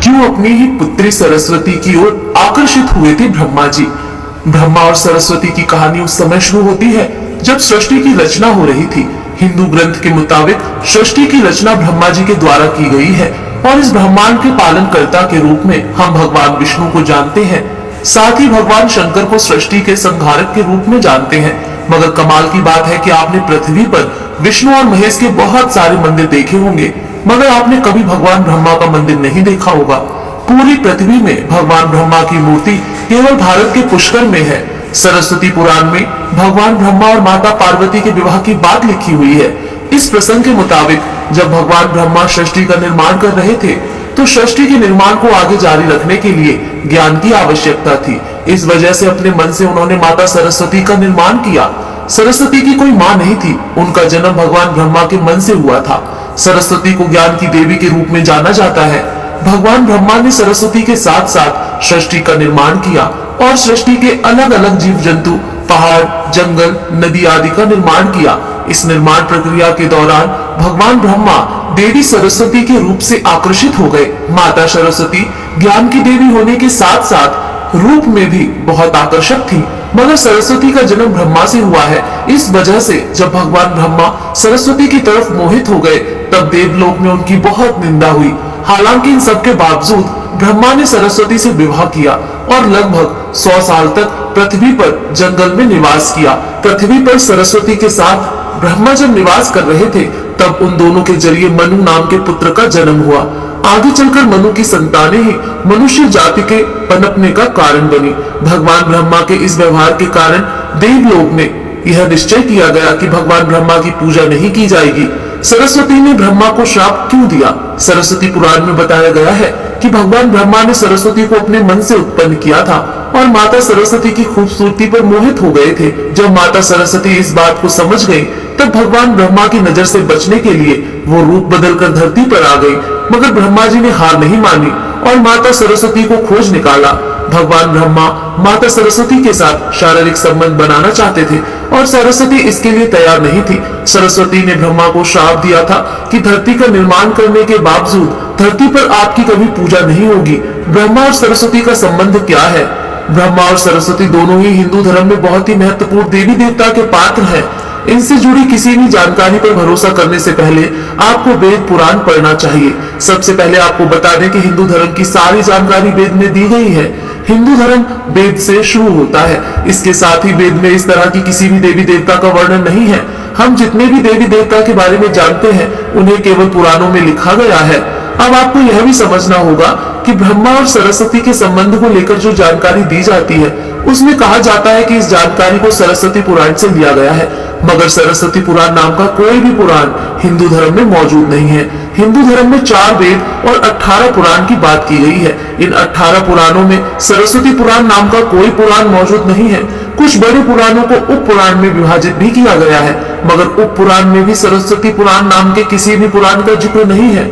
क्यों अपनी ही पुत्री सरस्वती की ओर आकर्षित हुए थे ब्रह्मा जी। ब्रह्मा और सरस्वती की कहानी उस समय शुरू होती है जब सृष्टि की रचना हो रही थी। हिंदू ग्रंथ के मुताबिक सृष्टि की रचना ब्रह्मा जी के द्वारा की गई है और इस ब्रह्मांड के पालनकर्ता के रूप में हम भगवान विष्णु को जानते हैं। साथ ही भगवान शंकर को सृष्टि के संहारक के रूप में जानते हैं। मगर कमाल की बात है कि आपने पृथ्वी पर विष्णु और महेश के बहुत सारे मंदिर देखे होंगे, मगर आपने कभी भगवान ब्रह्मा का मंदिर नहीं देखा होगा। पूरी पृथ्वी में भगवान ब्रह्मा की मूर्ति केवल भारत के पुष्कर में है। सरस्वती पुराण में भगवान ब्रह्मा और माता पार्वती के विवाह की बात लिखी हुई है। इस प्रसंग के मुताबिक जब भगवान ब्रह्मा सृष्टि का निर्माण कर रहे थे तो सृष्टि के निर्माण को आगे जारी रखने के लिए ज्ञान की आवश्यकता थी। इस वजह से अपने मन से उन्होंने माता सरस्वती का निर्माण किया। सरस्वती की कोई माँ नहीं थी, उनका जन्म भगवान ब्रह्मा के मन से हुआ था। सरस्वती को ज्ञान की देवी के रूप में जाना जाता है। भगवान ब्रह्मा ने सरस्वती के साथ साथ सृष्टि का निर्माण किया और सृष्टि के अलग अलग जीव जंतु, पहाड़, जंगल, नदी आदि का निर्माण किया। इस निर्माण प्रक्रिया के दौरान भगवान ब्रह्मा देवी सरस्वती के रूप से आकर्षित हो गए। माता सरस्वती ज्ञान की देवी होने के साथ साथ रूप में भी बहुत आकर्षक थी, मगर सरस्वती का जन्म ब्रह्मा से हुआ है। इस वजह से जब भगवान ब्रह्मा सरस्वती की तरफ मोहित हो गए तब देवलोक में उनकी बहुत निंदा हुई। हालांकि इन सब के बावजूद ब्रह्मा ने सरस्वती से विवाह किया और लगभग 100 साल तक पृथ्वी पर जंगल में निवास किया। पृथ्वी पर सरस्वती के साथ ब्रह्मा जब निवास कर रहे थे तब उन दोनों के जरिए मनु नाम के पुत्र का जन्म हुआ। आगे चलकर मनु की संतानें ही मनुष्य जाति के पनपने का कारण बनी। भगवान ब्रह्मा के इस व्यवहार के कारण देवलोक में यह निश्चय किया गया कि भगवान ब्रह्मा की पूजा नहीं की जाएगी। सरस्वती ने ब्रह्मा को श्राप क्यों दिया? सरस्वती पुराण में बताया गया है कि भगवान ब्रह्मा ने सरस्वती को अपने मन से उत्पन्न किया था और माता सरस्वती की खूबसूरती पर मोहित हो गए थे। जब माता सरस्वती इस बात को समझ गई तब भगवान ब्रह्मा की नजर से बचने के लिए वो रूप बदलकर धरती पर आ गई। मगर ब्रह्मा जी ने हार नहीं मानी और माता सरस्वती को खोज निकाला। भगवान ब्रह्मा माता सरस्वती के साथ शारीरिक संबंध बनाना चाहते थे और सरस्वती इसके लिए तैयार नहीं थी। सरस्वती ने ब्रह्मा को श्राप दिया था कि धरती का निर्माण करने के बावजूद धरती पर आपकी कभी पूजा नहीं होगी। ब्रह्मा और सरस्वती का संबंध क्या है? ब्रह्मा और सरस्वती दोनों ही हिंदू धर्म में बहुत ही महत्वपूर्ण देवी देवता के पात्र हैं। इनसे जुड़ी किसी भी जानकारी पर भरोसा करने से पहले आपको वेद पुराण पढ़ना चाहिए। सबसे पहले आपको बता दें कि हिंदू धर्म की सारी जानकारी वेद में दी गई है। हिंदू धर्म वेद से शुरू होता है। इसके साथ ही वेद में इस तरह की किसी भी देवी देवता का वर्णन नहीं है। हम जितने भी देवी देवता के बारे में जानते हैं उन्हें केवल पुराणों में लिखा गया है। अब आपको यह भी समझना होगा कि ब्रह्मा और सरस्वती के संबंध को लेकर जो जानकारी दी जाती है उसमें कहा जाता है कि इस जानकारी को सरस्वती पुराण से लिया गया है, मगर सरस्वती पुराण नाम का कोई भी पुराण हिंदू धर्म में मौजूद नहीं है। हिंदू धर्म में 4 वेद और 18 पुराण की बात की गई है। इन 18 पुराणों में सरस्वती पुराण नाम का कोई पुराण मौजूद नहीं है। कुछ बड़े पुराणों को उप पुराण में विभाजित भी किया गया है, मगर उप पुराण में भी सरस्वती पुराण नाम के किसी भी पुराण का जिक्र नहीं है।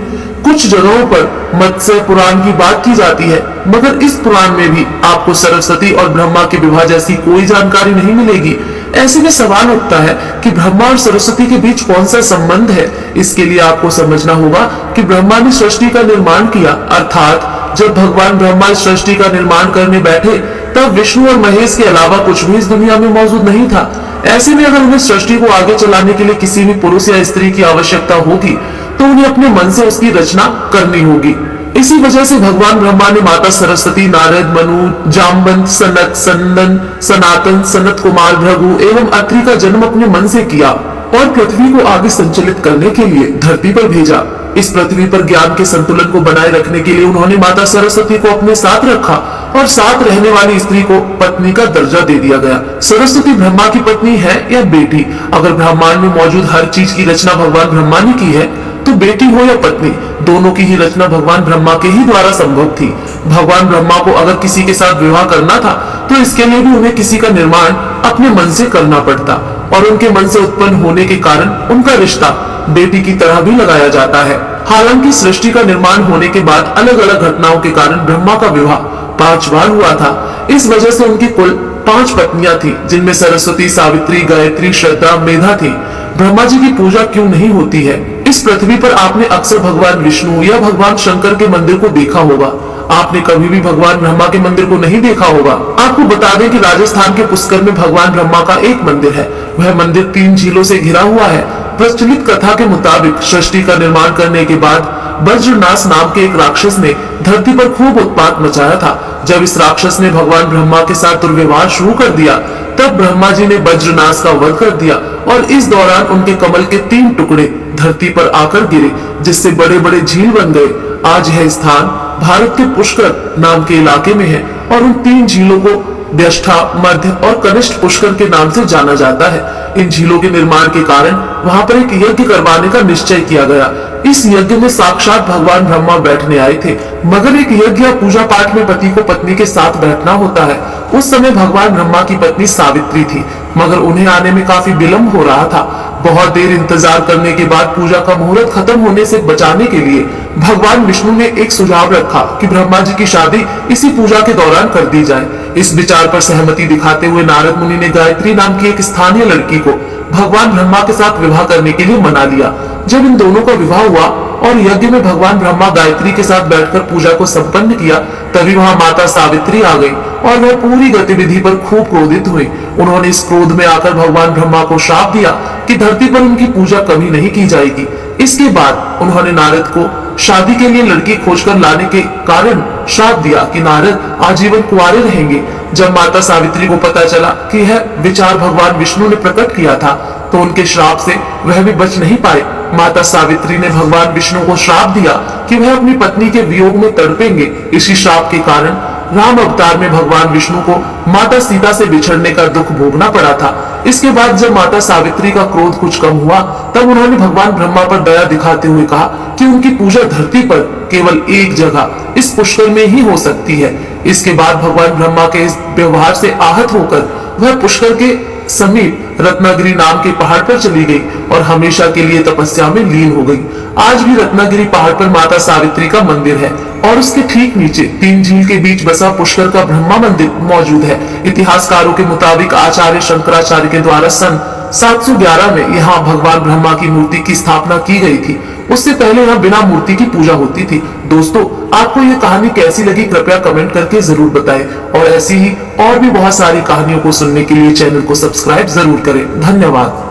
कुछ जगहों पर मत्स्य पुराण की बात की जाती है, मगर इस पुराण में भी आपको सरस्वती और ब्रह्मा के विवाह जैसी कोई जानकारी नहीं मिलेगी। ऐसे में सवाल उठता है कि ब्रह्मा और सरस्वती के बीच कौन सा संबंध है। इसके लिए आपको समझना होगा कि ब्रह्मा ने सृष्टि का निर्माण किया, अर्थात जब भगवान ब्रह्मा सृष्टि का निर्माण करने बैठे तब विष्णु और महेश के अलावा कुछ भी इस दुनिया में मौजूद नहीं था। ऐसे में अगर उन्हें सृष्टि को आगे चलाने के लिए किसी भी पुरुष या स्त्री की आवश्यकता होगी तो उन्हें अपने मन से उसकी रचना करनी होगी। इसी वजह से भगवान ब्रह्मा ने माता सरस्वती, नारद, मनु, जामवंत, सनत, संदन, सनातन, सनत कुमार, भृगु एवं अत्रि का जन्म अपने मन से किया और पृथ्वी को आगे संचालित करने के लिए धरती पर भेजा। इस पृथ्वी पर ज्ञान के संतुलन को बनाए रखने के लिए उन्होंने माता सरस्वती को अपने साथ रखा और साथ रहने वाली स्त्री को पत्नी का दर्जा दे दिया गया। सरस्वती ब्रह्मा की पत्नी है या बेटी? अगर ब्रह्मांड में मौजूद हर चीज की रचना भगवान ब्रह्मा ने की है तो बेटी हो या पत्नी, दोनों की ही रचना भगवान ब्रह्मा के ही द्वारा संभव थी। भगवान ब्रह्मा को अगर किसी के साथ विवाह करना था तो इसके लिए भी उन्हें किसी का निर्माण अपने मन से करना पड़ता और उनके मन से उत्पन्न होने के कारण उनका रिश्ता बेटी की तरह भी लगाया जाता है। हालांकि सृष्टि का निर्माण होने के बाद अलग अलग घटनाओं के कारण ब्रह्मा का विवाह 5 बार हुआ था। इस वजह से उनकी कुल 5 पत्नियां थी, जिनमें सरस्वती, सावित्री, गायत्री, श्रद्धा, मेधा थी। ब्रह्मा जी की पूजा क्यों नहीं होती है? इस पृथ्वी पर आपने अक्सर भगवान विष्णु या भगवान शंकर के मंदिर को देखा होगा। आपने कभी भी भगवान ब्रह्मा के मंदिर को नहीं देखा होगा। आपको बता दें कि राजस्थान के पुष्कर में भगवान ब्रह्मा का एक मंदिर है। वह मंदिर 3 झीलों से घिरा हुआ है। प्रचलित कथा के मुताबिक सृष्टि का निर्माण करने के बाद वज्रनाश नाम के एक राक्षस ने धरती पर खूब उत्पात मचाया था। जब इस राक्षस ने भगवान ब्रह्मा के साथ दुर्व्यवहार शुरू कर दिया, तब ब्रह्मा जी ने वज्रनाश का वध कर दिया और इस दौरान उनके कमल के 3 टुकड़े धरती पर आकर गिरे, जिससे बड़े बड़े झील बन गए। आज यह स्थान भारत के पुष्कर नाम के इलाके में है और उन 3 झीलों को व्यष्ठा, मध्य और कनिष्ठ पुष्कर के नाम से जाना जाता है। इन झीलों के निर्माण के कारण वहां पर एक यज्ञ करवाने का निश्चय किया गया। इस यज्ञ में साक्षात भगवान ब्रह्मा बैठने आए थे, मगर एक यज्ञ या पूजा पाठ में पति को पत्नी के साथ बैठना होता है। उस समय भगवान ब्रह्मा की पत्नी सावित्री थी, मगर उन्हें आने में काफी विलंब हो रहा था। बहुत देर इंतजार करने के बाद पूजा का मुहूर्त खत्म होने से बचाने के लिए भगवान विष्णु ने एक सुझाव रखा कि ब्रह्मा जी की शादी इसी पूजा के दौरान कर दी जाए। इस विचार पर सहमति दिखाते हुए नारद मुनि ने गायत्री नाम की एक स्थानीय लड़की को भगवान ब्रह्मा के साथ विवाह करने के लिए मना लिया। जब इन दोनों का विवाह हुआ और यज्ञ में भगवान ब्रह्मा गायत्री के साथ बैठकर पूजा को संपन्न किया, तभी वहां माता सावित्री आ गई और वह पूरी गतिविधि पर खूब क्रोधित हुई। उन्होंने इस क्रोध में आकर भगवान ब्रह्मा को श्राप दिया कि धरती पर उनकी पूजा कभी नहीं की जाएगी। इसके बाद उन्होंने नारद को शादी के लिए लड़की खोजकर लाने के कारण श्राप दिया कि नारद आजीवन कुंवारे रहेंगे। जब माता सावित्री को पता चला कि यह विचार भगवान विष्णु ने प्रकट किया था, तो उनके श्राप से वह भी बच नहीं पाए। माता सावित्री ने भगवान विष्णु को श्राप दिया कि वह अपनी पत्नी के वियोग में तड़पेंगे। इसी श्राप के कारण राम अवतार में भगवान विष्णु को माता सीता से बिछड़ने का दुख भोगना पड़ा था। इसके बाद जब माता सावित्री का क्रोध कुछ कम हुआ, तब उन्होंने भगवान ब्रह्मा पर दया दिखाते हुए कहा कि उनकी पूजा धरती पर केवल एक जगह इस पुष्कर में ही हो सकती है। इसके बाद भगवान ब्रह्मा के इस व्यवहार से आहत होकर वह पुष्कर के समीप रत्नागिरी नाम के पहाड़ पर चली गई और हमेशा के लिए तपस्या में लीन हो गई। आज भी रत्नागिरी पहाड़ पर माता सावित्री का मंदिर है और उसके ठीक नीचे 3 झील के बीच बसा पुष्कर का ब्रह्मा मंदिर मौजूद है। इतिहासकारों के मुताबिक आचार्य शंकराचार्य के द्वारा सन 711 में यहाँ भगवान ब्रह्मा की मूर्ति की स्थापना की गई थी। उससे पहले यहाँ बिना मूर्ति की पूजा होती थी। दोस्तों, आपको ये कहानी कैसी लगी कृपया कमेंट करके जरूर बताएं और ऐसी ही और भी बहुत सारी कहानियों को सुनने के लिए चैनल को सब्सक्राइब जरूर करें। धन्यवाद।